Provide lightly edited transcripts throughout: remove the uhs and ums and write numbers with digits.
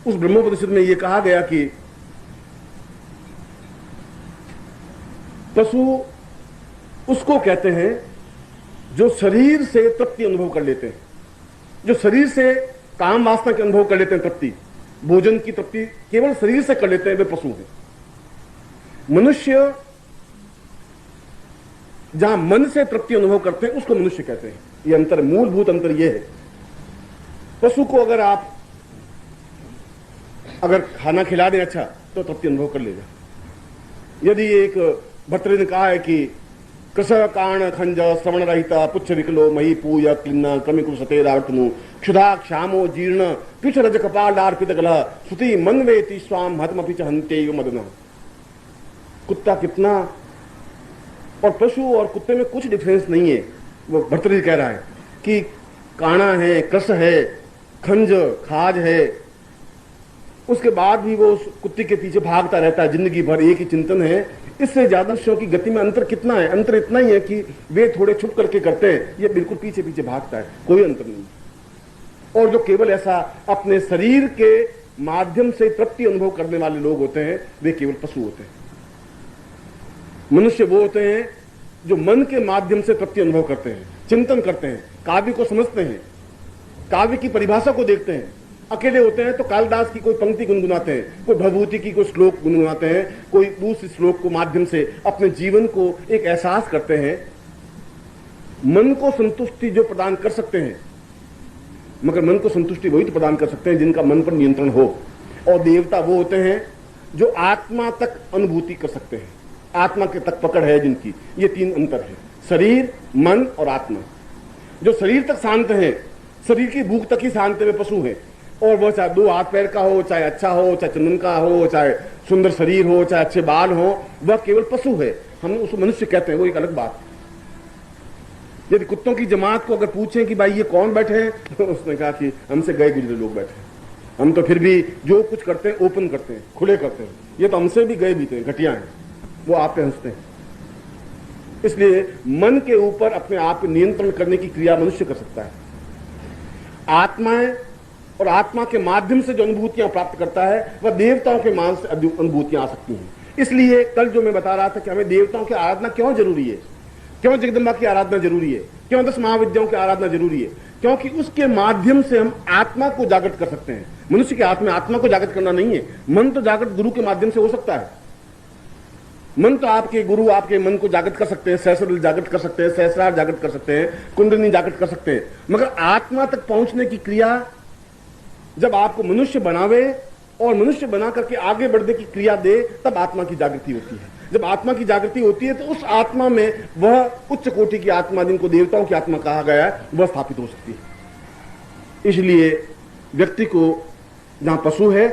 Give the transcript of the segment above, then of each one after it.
उस ब्रह्मोपनिषद में यह कहा गया कि पशु उसको कहते हैं जो शरीर से तृप्ति अनुभव कर लेते हैं, जो शरीर से काम वासना के अनुभव कर लेते हैं, तृप्ति, भोजन की तृप्ति केवल शरीर से कर लेते हैं, वे पशु हैं। मनुष्य जहां मन से तृप्ति अनुभव करते हैं उसको मनुष्य कहते हैं। यह अंतर, मूलभूत अंतर यह है। पशु को अगर खाना खिला दें अच्छा तो तृप्ति अनुभव कर लेगा। यदि एक भर्तृ ने कहा है कि कृष काण खंज श्रवण रहिता पुच्छ विकलो मही पूय क्लिन्न क्रमिकु सतेरावर्तनु क्षुधा क्षामो जीर्ण पिछ रज कपालार्पित गलह श्रुति मनवेति स्वाम हतमपि च हन्ते मदन। कुत्ता कितना, और पशु और कुत्ते में कुछ डिफरेंस नहीं है। वो भर्तृ कह रहा है कि काणा है, कृष है, खंज खाज है, उसके बाद भी वो उस कुत्ते के पीछे भागता रहता है, जिंदगी भर एक ही चिंतन है। इससे ज्यादा शव की गति में अंतर कितना है? अंतर इतना ही है कि वे थोड़े छुप करके करते हैं, ये बिल्कुल पीछे पीछे भागता है, कोई अंतर नहीं। और जो केवल ऐसा अपने शरीर के माध्यम से तृप्ति अनुभव करने वाले लोग होते हैं, वे केवल पशु होते हैं। मनुष्य वो होते हैं जो मन के माध्यम से तृप्ति अनुभव करते हैं, चिंतन करते हैं, काव्य को समझते हैं, काव्य की परिभाषा को देखते हैं। अकेले होते हैं तो कालिदास की कोई पंक्ति गुनगुनाते हैं, कोई भवभूति की कोई श्लोक गुनगुनाते हैं, कोई दूसरे श्लोक को माध्यम से अपने जीवन को एक एहसास करते हैं। मन को संतुष्टि जो प्रदान कर सकते हैं, मगर मन को संतुष्टि वही तो प्रदान कर सकते हैं जिनका मन पर नियंत्रण हो। और देवता वो होते हैं जो आत्मा तक अनुभूति कर सकते हैं, आत्मा के तक पकड़ है जिनकी। ये तीन अंतर है, शरीर, मन और आत्मा। जो शरीर तक शांत है, शरीर की भूख तक ही शांत वे पशु हैं। और वह चाहे दो हाथ पैर का हो, चाहे अच्छा हो, चाहे चंदन का हो, चाहे सुंदर शरीर हो, चाहे अच्छे बाल हो, वह केवल पशु है। हम उसको मनुष्य कहते हैं, वो एक अलग बात। यदि कुत्तों की जमात को अगर पूछें कि भाई ये कौन बैठे हैं, तो उसने कहा कि हमसे गए गुजरे लोग बैठे हैं। हम तो फिर भी जो कुछ करते हैं ओपन करते हैं, खुले करते हैं। ये तो हमसे भी गए बीते हैं, घटिया हैं, वो आप पे हंसते हैं। इसलिए मन के ऊपर अपने आप नियंत्रण करने की क्रिया मनुष्य कर सकता है। आत्माएं और आत्मा के माध्यम से जो अनुभूतियां प्राप्त करता है, वह देवताओं के मान से अनुभूतियां आ सकती हैं। इसलिए कल जो मैं बता रहा था कि हमें देवताओं की आराधना क्यों जरूरी है, क्यों जगदम्बा की आराधना जरूरी है, क्यों 10 महाविद्याओं की आराधना जरूरी है, क्योंकि उसके माध्यम से हम आत्मा को जागृत कर सकते हैं। मनुष्य के हाथ में आत्मा को जागृत करना नहीं है। मन तो जागृत गुरु के माध्यम से हो सकता है। मन तो आपके गुरु आपके मन को जागृत कर सकते हैं, सहस्त्र जागृत कर सकते हैं, सहस्रार जागृत कर सकते हैं, कुंडलिनी जागृत कर सकते हैं। मगर आत्मा तक पहुंचने की क्रिया जब आपको मनुष्य बनावे और मनुष्य बना करके आगे बढ़ने की क्रिया दे, तब आत्मा की जागृति होती है। जब आत्मा की जागृति होती है तो उस आत्मा में वह उच्च कोटि की आत्मा, जिनको देवताओं की आत्मा कहा गया है, वह स्थापित हो सकती है। इसलिए व्यक्ति को जहां पशु है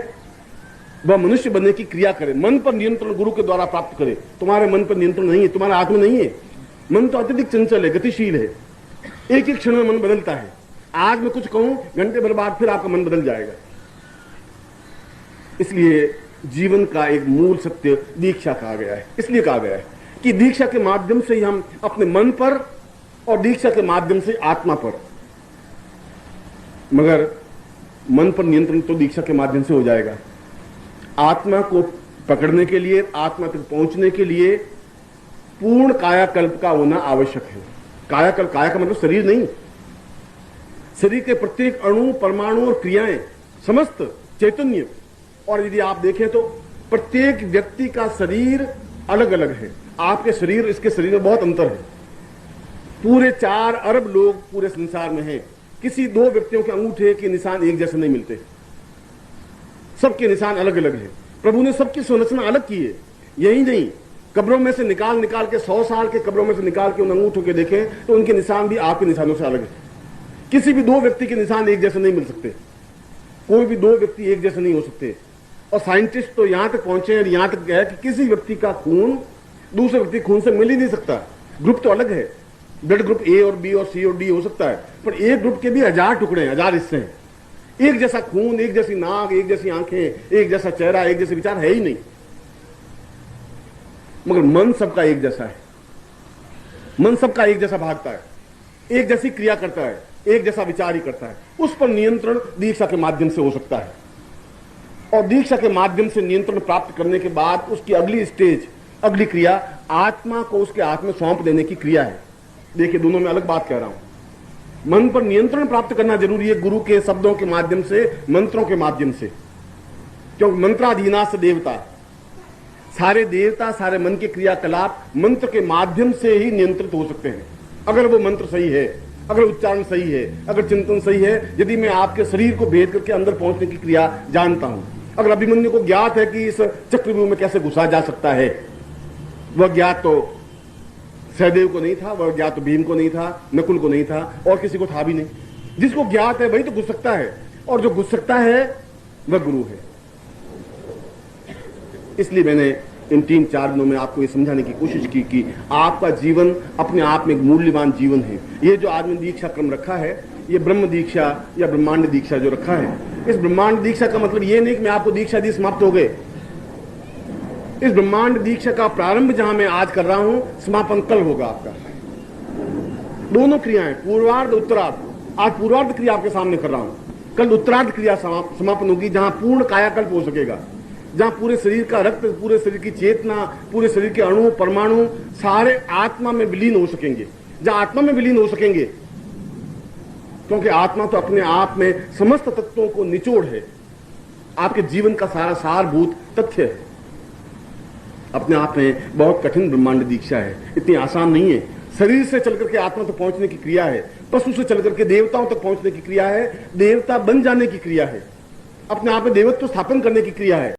वह मनुष्य बनने की क्रिया करे, मन पर नियंत्रण गुरु के द्वारा प्राप्त करे। तुम्हारे मन पर नियंत्रण नहीं है, तुम्हारा आत्मा नहीं है। मन तो अत्यधिक चंचल है, गतिशील है, एक एक क्षण में मन बदलता है। आज मैं कुछ कहूं, घंटे भर बाद फिर आपका मन बदल जाएगा। इसलिए जीवन का एक मूल सत्य दीक्षा कहा गया है। इसलिए कहा गया है कि दीक्षा के माध्यम से ही हम अपने मन पर और दीक्षा के माध्यम से आत्मा पर, मगर मन पर नियंत्रण तो दीक्षा के माध्यम से हो जाएगा। आत्मा को पकड़ने के लिए, आत्मा तक पहुंचने के लिए पूर्ण कायाकल्प का होना आवश्यक है। कायाकल्प, काया का मतलब शरीर नहीं, शरीर के प्रत्येक अणु, परमाणु और क्रियाएं, समस्त चैतन्य। और यदि आप देखें तो प्रत्येक व्यक्ति का शरीर अलग अलग है। आपके शरीर इसके शरीर में बहुत अंतर है। पूरे 4 अरब लोग पूरे संसार में हैं। किसी 2 व्यक्तियों के अंगूठे के निशान एक जैसे नहीं मिलते, सबके निशान अलग अलग हैं। प्रभु ने सबकी संरचना अलग की है। यही नहीं, कब्रों में से निकाल निकाल के 100 साल के कब्रों में से निकाल के उन अंगूठों के देखें तो उनके निशान भी आपके निशानों से अलग है। किसी भी 2 व्यक्ति के निशान एक जैसे नहीं मिल सकते। कोई भी 2 व्यक्ति एक जैसे नहीं हो सकते। और साइंटिस्ट तो यहां तक पहुंचे हैं, यहां तक गए कि किसी व्यक्ति का खून दूसरे व्यक्ति खून से मिल ही नहीं सकता। ग्रुप तो अलग है, ब्लड ग्रुप ए और बी और सी और डी हो सकता है, पर एक ग्रुप के भी 1000 टुकड़े हैं, 1000 हिस्से हैं। एक जैसा खून, एक जैसी नाक, एक जैसी आंखें, एक जैसा चेहरा, एक जैसे विचार है ही नहीं। मगर मन सबका एक जैसा है। मन सबका एक जैसा भागता है, एक जैसी क्रिया करता है, एक जैसा विचार ही करता है। उस पर नियंत्रण दीक्षा के माध्यम से हो सकता है। और दीक्षा के माध्यम से नियंत्रण प्राप्त करने के बाद उसकी अगली स्टेज, अगली क्रिया आत्मा को उसके हाथ में सौंप देने की क्रिया है। देखिए, दोनों में अलग बात कह रहा हूं। मन पर नियंत्रण प्राप्त करना जरूरी है गुरु के शब्दों के माध्यम से, मंत्रों के माध्यम से, क्योंकि मंत्राधीना से देवता, सारे देवता, सारे मन के क्रियाकलाप मंत्र के माध्यम से ही नियंत्रित हो सकते हैं। अगर वो मंत्र सही है, अगर उच्चारण सही है, अगर चिंतन सही है, यदि मैं आपके शरीर को भेद करके अंदर पहुंचने की क्रिया जानता हूं, अगर अभिमन्यु को ज्ञात है कि इस चक्रव्यूह में कैसे घुसा जा सकता है, वह ज्ञात तो सहदेव को नहीं था, वह ज्ञात तो भीम को नहीं था, नकुल को नहीं था, और किसी को था भी नहीं। जिसको ज्ञात है वही तो घुस सकता है, और जो घुस सकता है वह गुरु है। इसलिए मैंने इन 3-4 दिनों में आपको ये समझाने की कोशिश की कि आपका जीवन अपने आप में एक मूल्यवान जीवन है। ये जो आदमी दीक्षा क्रम रखा है, ये ब्रह्म दीक्षा या ब्रह्मांड दीक्षा जो रखा है, इस ब्रह्मांड दीक्षा का मतलब ये नहीं कि मैं आपको दीक्षा दी समाप्त हो गए। इस ब्रह्मांड दीक्षा का प्रारंभ जहां मैं आज कर रहा हूं, समापन कल होगा आपका। दोनों क्रियाएं, पूर्वार्ध उत्तरार्ध। आज पूर्वार्ध क्रिया आपके सामने कर रहा हूं, कल उत्तरार्ध क्रिया समापन होगी, जहां पूर्ण कायाकल्प हो सकेगा, जहां पूरे शरीर का रक्त, पूरे शरीर की चेतना, पूरे शरीर के अणु परमाणु सारे आत्मा में विलीन हो सकेंगे। जहां आत्मा में विलीन हो सकेंगे, क्योंकि आत्मा तो अपने आप में समस्त तत्वों को निचोड़ है, आपके जीवन का सारा सारभूत तथ्य है। अपने आप में बहुत कठिन ब्रह्मांड दीक्षा है, इतनी आसान नहीं है। शरीर से चलकर के आत्मा तक पहुंचने की क्रिया है, पशु से चलकर के देवताओं तक पहुंचने की क्रिया है, देवता बन जाने की क्रिया है, अपने आप में देवत्व स्थापन करने की क्रिया है।